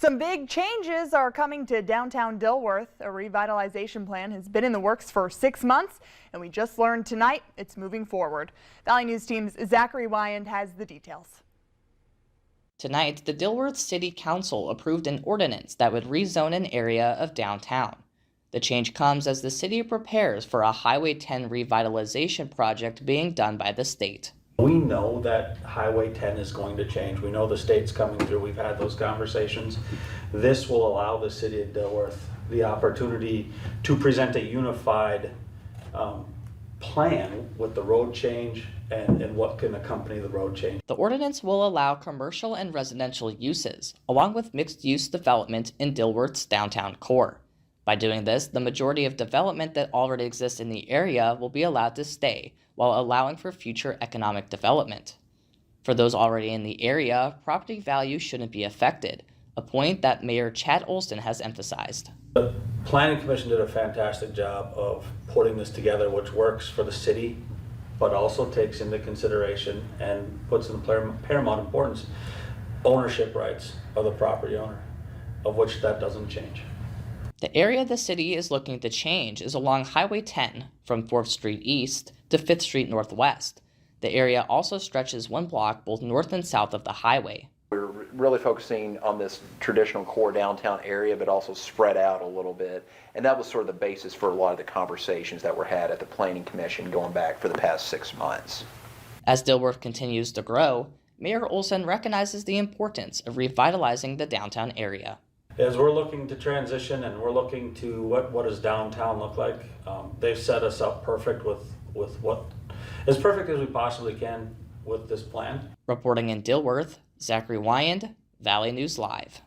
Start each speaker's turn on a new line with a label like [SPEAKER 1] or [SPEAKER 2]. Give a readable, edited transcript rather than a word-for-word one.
[SPEAKER 1] Some big changes are coming to downtown Dilworth. A revitalization plan has been in the works for 6 months, and we just learned tonight it's moving forward. Valley News Team's Zachary Wyand has the details.
[SPEAKER 2] Tonight, the Dilworth City Council approved an ordinance that would rezone an area of downtown. The change comes as the city prepares for a Highway 10 revitalization project being done by the state.
[SPEAKER 3] We know that Highway 10 is going to change. We know the state's coming through. We've had those conversations. This will allow the city of Dilworth the opportunity to present a unified plan with the road change and what can accompany the road change.
[SPEAKER 2] The ordinance will allow commercial and residential uses, along with mixed-use development in Dilworth's downtown core. By doing this, the majority of development that already exists in the area will be allowed to stay, while allowing for future economic development. For those already in the area, property value shouldn't be affected, a point that Mayor Chad Olson has emphasized.
[SPEAKER 3] The Planning Commission did a fantastic job of putting this together, which works for the city, but also takes into consideration and puts in paramount importance ownership rights of the property owner, of which that doesn't change.
[SPEAKER 2] The area the city is looking to change is along Highway 10 from 4th Street East to 5th Street Northwest. The area also stretches one block both north and south of the highway.
[SPEAKER 4] We're really focusing on this traditional core downtown area, but also spread out a little bit. And that was sort of the basis for a lot of the conversations that were had at the Planning Commission going back for the past 6 months.
[SPEAKER 2] As Dilworth continues to grow, Mayor Olson recognizes the importance of revitalizing the downtown area.
[SPEAKER 3] As we're looking to transition and we're looking to what does downtown look like, they've set us up perfect with what as perfect as we possibly can with this plan.
[SPEAKER 2] Reporting in Dilworth, Zachary Wyand, Valley News Live.